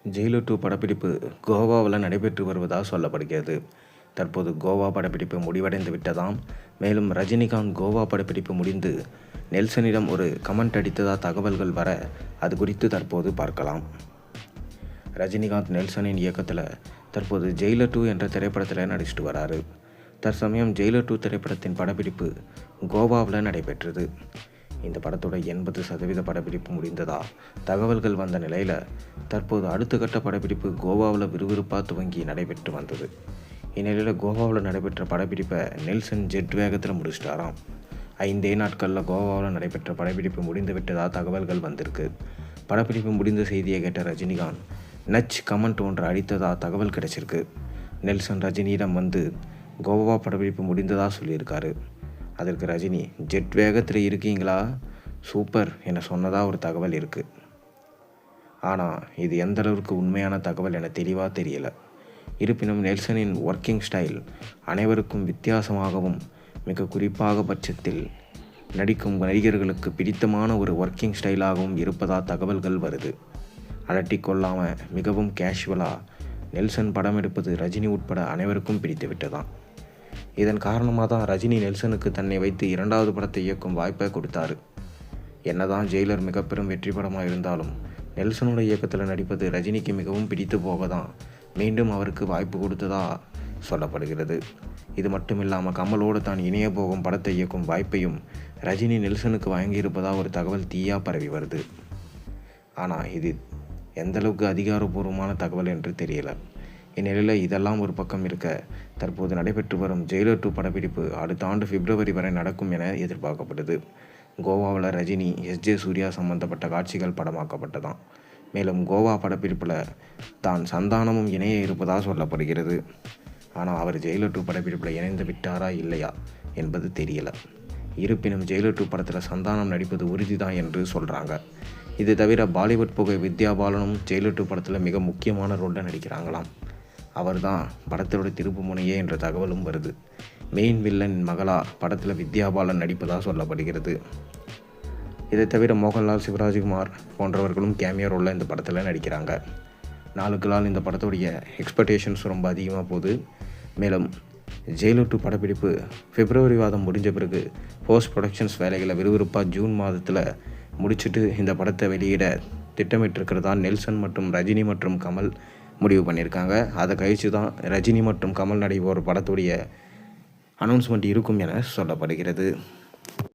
Jailer 2 படப்பிடிப்பு கோவாவில் நடைபெற்று வருவதாக சொல்லப்படுகிறது. தற்போது கோவா படப்பிடிப்பு முடிவடைந்து விட்டதாம். மேலும் ரஜினிகாந்த் கோவா படப்பிடிப்பு முடிந்து நெல்சனிடம் ஒரு கமெண்ட் அடித்ததா தகவல்கள் வர அது குறித்து தற்போது பார்க்கலாம். ரஜினிகாந்த் நெல்சனின் இயக்கத்தில் தற்போது ஜெயிலர் 2 என்ற திரைப்படத்தில் நடிச்சிட்டு வராரு. தற்சமயம் ஜெயிலர் 2 திரைப்படத்தின் படப்பிடிப்பு கோவாவில் நடைபெற்றது. இந்த படத்தோட 80% படப்பிடிப்பு முடிந்ததா தகவல்கள் வந்த நிலையில் தற்போது அடுத்த கட்ட படப்பிடிப்பு கோவாவில் விறுவிறுப்பாக துவங்கி நடைபெற்று வந்தது. இந்நிலையில் கோவாவில் நடைபெற்ற படப்பிடிப்பை நெல்சன் ஜெட் வேகத்தில் முடிச்சிட்டாராம். 5 நாட்களில் கோவாவில் நடைபெற்ற படப்பிடிப்பு முடிந்து விட்டதா தகவல்கள் வந்திருக்கு. படப்பிடிப்பு முடிந்த செய்தியை கேட்ட ரஜினிகாந்த் நச் கமெண்ட் ஒன்று அடித்ததா தகவல் கிடைச்சிருக்கு. நெல்சன் ரஜினியிடம் வந்து கோவா படப்பிடிப்பு முடிந்ததா சொல்லியிருக்காரு. அதற்கு ரஜினி ஜெட் வேகத்தில் இருக்கீங்களா, சூப்பர் என சொன்னதாக ஒரு தகவல் இருக்குது. ஆனால் இது எந்த அளவுக்கு உண்மையான தகவல் என தெளிவாக தெரியல. இருப்பினும் நெல்சனின் ஒர்க்கிங் ஸ்டைல் அனைவருக்கும் வித்தியாசமாகவும் மிக குறிப்பாக பட்சத்தில் நடிக்கும் நடிகர்களுக்கு பிடித்தமான ஒரு ஒர்க்கிங் ஸ்டைலாகவும் இருப்பதாக தகவல்கள் வருது. அலட்டிக்கொள்ளாமல் மிகவும் கேஷுவலாக நெல்சன் படம் எடுப்பது ரஜினி உட்பட அனைவருக்கும் பிடித்து விட்டதாம். இதன் காரணமாக தான் ரஜினி நெல்சனுக்கு தன்னை வைத்து 2வது படத்தை இயக்கும் வாய்ப்பை கொடுத்தாரு. என்னதான் ஜெயிலர் மிக பெரும் வெற்றி படமாக இருந்தாலும் நெல்சனோட இயக்கத்தில் நடிப்பது ரஜினிக்கு மிகவும் பிடித்து போக தான் மீண்டும் அவருக்கு வாய்ப்பு கொடுத்ததா சொல்லப்படுகிறது. இது மட்டும் இல்லாமல் கமலோடு தான் இணைய போகும் படத்தை இயக்கும் வாய்ப்பையும் ரஜினி நெல்சனுக்கு வழங்கியிருப்பதாக ஒரு தகவல் தீயா பரவி வருது. ஆனால் இது எந்தளவுக்கு அதிகாரப்பூர்வமான தகவல் என்று தெரியல. இந்நிலையில் இதெல்லாம் ஒரு பக்கம் இருக்க தற்போது நடைபெற்று வரும் ஜெயிலர் 2 படப்பிடிப்பு அடுத்த ஆண்டு பிப்ரவரி வரை நடக்கும் என எதிர்பார்க்கப்படுது. கோவாவில் ரஜினி எஸ்.ஜே. சூர்யா சம்பந்தப்பட்ட காட்சிகள் படமாக்கப்பட்டதாம். மேலும் கோவா படப்பிடிப்பில் தான் சந்தானமும் இணைய இருப்பதாக சொல்லப்படுகிறது. ஆனால் அவர் ஜெயிலர் 2 படப்பிடிப்பில் இணைந்து விட்டாரா இல்லையா என்பது தெரியல. இருப்பினும் ஜெயிலர் 2 படத்தில் சந்தானம் நடிப்பது உறுதிதான் என்று சொல்கிறாங்க. இது தவிர பாலிவுட் புகை வித்யா பாலனும் ஜெயிலர் 2 படத்தில் மிக முக்கியமான ரோலில் நடிக்கிறாங்களாம். அவர் தான் படத்தோட திருப்பு முனையே என்ற தகவலும் வருது. மெயின் வில்லன் மகளா படத்தில் வித்யா பாலன் நடிப்பதாக சொல்லப்படுகிறது. இதை தவிர மோகன்லால், சிவராஜ்குமார் போன்றவர்களும் கேமியோ ரோலில் இந்த படத்தில் நடிக்கிறாங்க. நாளுக்கு நாள் இந்த படத்துடைய எக்ஸ்பெக்டேஷன்ஸ் ரொம்ப அதிகமாக போகுது. மேலும் ஜெயிலர் 2 படப்பிடிப்பு பிப்ரவரி மாதம் முடிஞ்ச பிறகு போஸ்ட் ப்ரொடக்ஷன்ஸ் வேலைகளை விறுவிறுப்பாக ஜூன் மாதத்தில் முடிச்சுட்டு இந்த படத்தை வெளியிட திட்டமிட்டிருக்கிறதா நெல்சன் மற்றும் ரஜினி மற்றும் கமல் முடிவு பண்ணியிருக்காங்க. அதை கழித்து தான் ரஜினி மற்றும் கமல் நடிப்போர் படத்துடைய அனௌன்ஸ்மெண்ட் இருக்கும் என சொல்லப்படுகிறது.